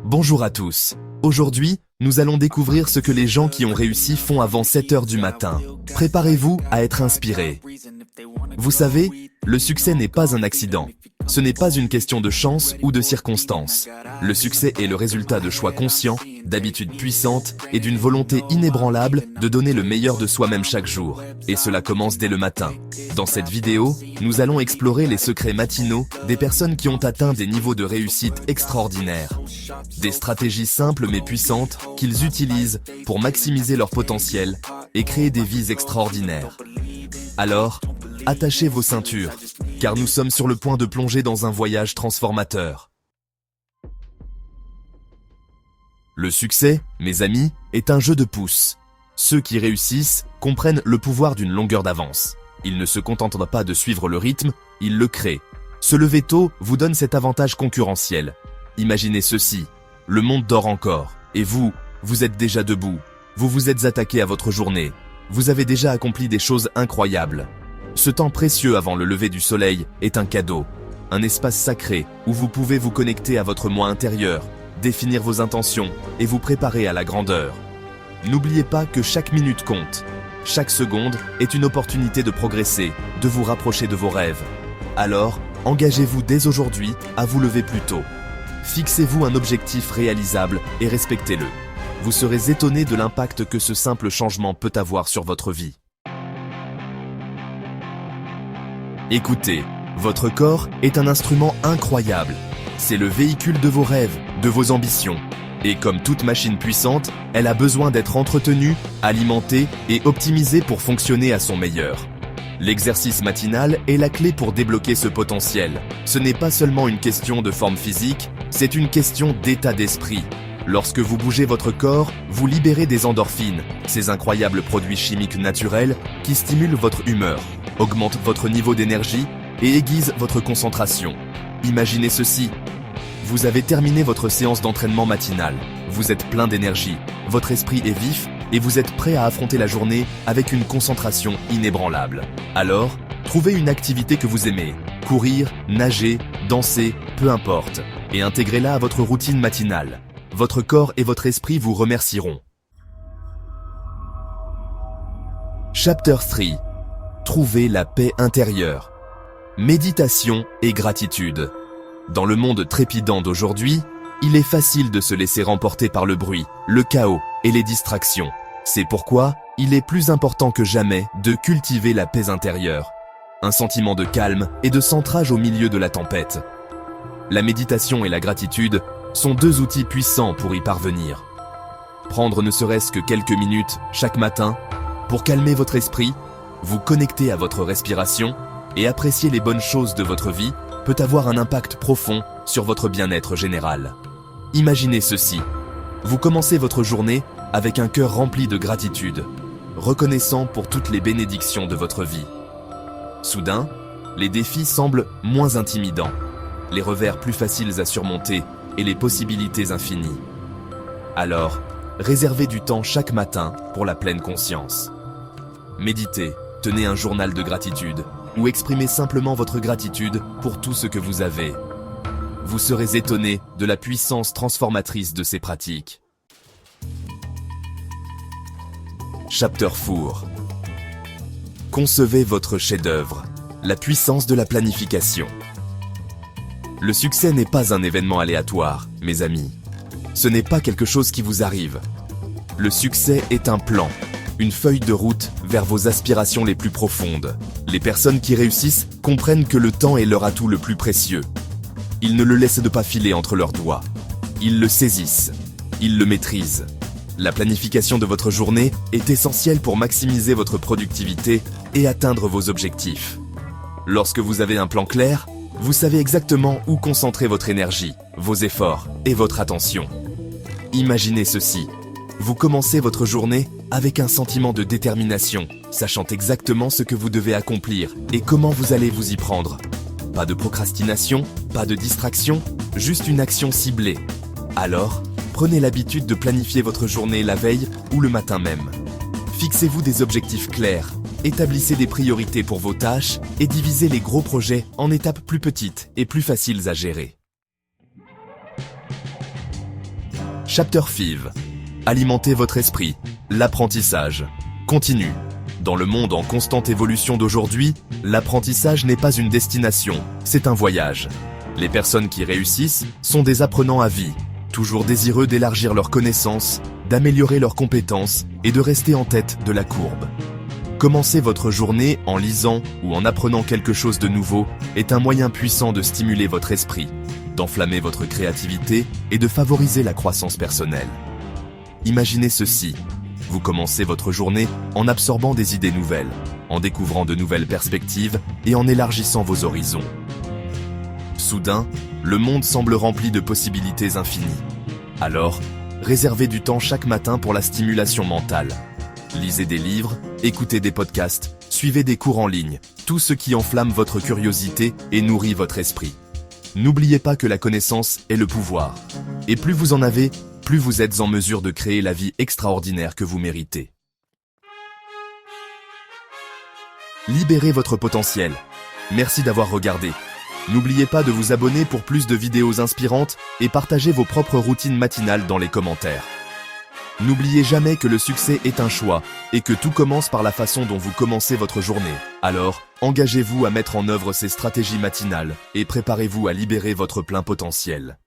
Bonjour à tous. Aujourd'hui, nous allons découvrir ce que les gens qui ont réussi font avant 7 heures du matin. Préparez-vous à être inspiré. Vous savez, le succès n'est pas un accident. Ce n'est pas une question de chance ou de circonstance. Le succès est le résultat de choix conscients, d'habitudes puissantes et d'une volonté inébranlable de donner le meilleur de soi-même chaque jour. Et cela commence dès le matin. Dans cette vidéo, nous allons explorer les secrets matinaux des personnes qui ont atteint des niveaux de réussite extraordinaires. Des stratégies simples mais puissantes qu'ils utilisent pour maximiser leur potentiel et créer des vies extraordinaires. Alors, attachez vos ceintures, car nous sommes sur le point de plonger dans un voyage transformateur. Le succès, mes amis, est un jeu de pouces. Ceux qui réussissent comprennent le pouvoir d'une longueur d'avance. Ils ne se contentent pas de suivre le rythme, ils le créent. Se lever tôt vous donne cet avantage concurrentiel. Imaginez ceci, le monde dort encore, et vous êtes déjà debout. Vous vous êtes attaqué à votre journée. Vous avez déjà accompli des choses incroyables. Ce temps précieux avant le lever du soleil est un cadeau, un espace sacré où vous pouvez vous connecter à votre moi intérieur, définir vos intentions et vous préparer à la grandeur. N'oubliez pas que chaque minute compte. Chaque seconde est une opportunité de progresser, de vous rapprocher de vos rêves. Alors, engagez-vous dès aujourd'hui à vous lever plus tôt. Fixez-vous un objectif réalisable et respectez-le. Vous serez étonné de l'impact que ce simple changement peut avoir sur votre vie. Écoutez, votre corps est un instrument incroyable. C'est le véhicule de vos rêves, de vos ambitions. Et comme toute machine puissante, elle a besoin d'être entretenue, alimentée et optimisée pour fonctionner à son meilleur. L'exercice matinal est la clé pour débloquer ce potentiel. Ce n'est pas seulement une question de forme physique, c'est une question d'état d'esprit. Lorsque vous bougez votre corps, vous libérez des endorphines, ces incroyables produits chimiques naturels qui stimulent votre humeur, augmentent votre niveau d'énergie et aiguisent votre concentration. Imaginez ceci. Vous avez terminé votre séance d'entraînement matinale. Vous êtes plein d'énergie, votre esprit est vif et vous êtes prêt à affronter la journée avec une concentration inébranlable. Alors, trouvez une activité que vous aimez. Courir, nager, danser, peu importe. Et intégrez-la à votre routine matinale. Votre corps et votre esprit vous remercieront. Chapter 3. Trouvez la paix intérieure. Méditation et gratitude. Dans le monde trépidant d'aujourd'hui, il est facile de se laisser remporter par le bruit, le chaos et les distractions. C'est pourquoi il est plus important que jamais de cultiver la paix intérieure. Un sentiment de calme et de centrage au milieu de la tempête. La méditation et la gratitude sont deux outils puissants pour y parvenir. Prendre ne serait-ce que quelques minutes chaque matin pour calmer votre esprit, vous connecter à votre respiration et apprécier les bonnes choses de votre vie peut avoir un impact profond sur votre bien-être général. Imaginez ceci. Vous commencez votre journée avec un cœur rempli de gratitude, reconnaissant pour toutes les bénédictions de votre vie. Soudain, les défis semblent moins intimidants, les revers plus faciles à surmonter et les possibilités infinies. Alors, réservez du temps chaque matin pour la pleine conscience. Méditez, tenez un journal de gratitude ou exprimez simplement votre gratitude pour tout ce que vous avez. Vous serez étonné de la puissance transformatrice de ces pratiques. Chapter 4. Concevez votre chef-d'œuvre, la puissance de la planification. Le succès n'est pas un événement aléatoire, mes amis. Ce n'est pas quelque chose qui vous arrive. Le succès est un plan, une feuille de route vers vos aspirations les plus profondes. Les personnes qui réussissent comprennent que le temps est leur atout le plus précieux. Ils ne le laissent pas filer entre leurs doigts. Ils le saisissent. Ils le maîtrisent. La planification de votre journée est essentielle pour maximiser votre productivité et atteindre vos objectifs. Lorsque vous avez un plan clair, vous savez exactement où concentrer votre énergie, vos efforts et votre attention. Imaginez ceci. Vous commencez votre journée avec un sentiment de détermination, sachant exactement ce que vous devez accomplir et comment vous allez vous y prendre. Pas de procrastination, pas de distraction, juste une action ciblée. Alors, prenez l'habitude de planifier votre journée la veille ou le matin même. Fixez-vous des objectifs clairs, établissez des priorités pour vos tâches et divisez les gros projets en étapes plus petites et plus faciles à gérer. Chapter 5. Alimentez votre esprit. L'apprentissage continue. Dans le monde en constante évolution d'aujourd'hui, l'apprentissage n'est pas une destination, c'est un voyage. Les personnes qui réussissent sont des apprenants à vie, toujours désireux d'élargir leurs connaissances, d'améliorer leurs compétences et de rester en tête de la courbe. Commencer votre journée en lisant ou en apprenant quelque chose de nouveau est un moyen puissant de stimuler votre esprit, d'enflammer votre créativité et de favoriser la croissance personnelle. Imaginez ceci. Vous commencez votre journée en absorbant des idées nouvelles, en découvrant de nouvelles perspectives et en élargissant vos horizons. Soudain, le monde semble rempli de possibilités infinies. Alors, réservez du temps chaque matin pour la stimulation mentale. Lisez des livres, écoutez des podcasts, suivez des cours en ligne, tout ce qui enflamme votre curiosité et nourrit votre esprit. N'oubliez pas que la connaissance est le pouvoir. Et plus vous en avez, plus vous êtes en mesure de créer la vie extraordinaire que vous méritez. Libérez votre potentiel. Merci d'avoir regardé. N'oubliez pas de vous abonner pour plus de vidéos inspirantes et partagez vos propres routines matinales dans les commentaires. N'oubliez jamais que le succès est un choix et que tout commence par la façon dont vous commencez votre journée. Alors, engagez-vous à mettre en œuvre ces stratégies matinales et préparez-vous à libérer votre plein potentiel.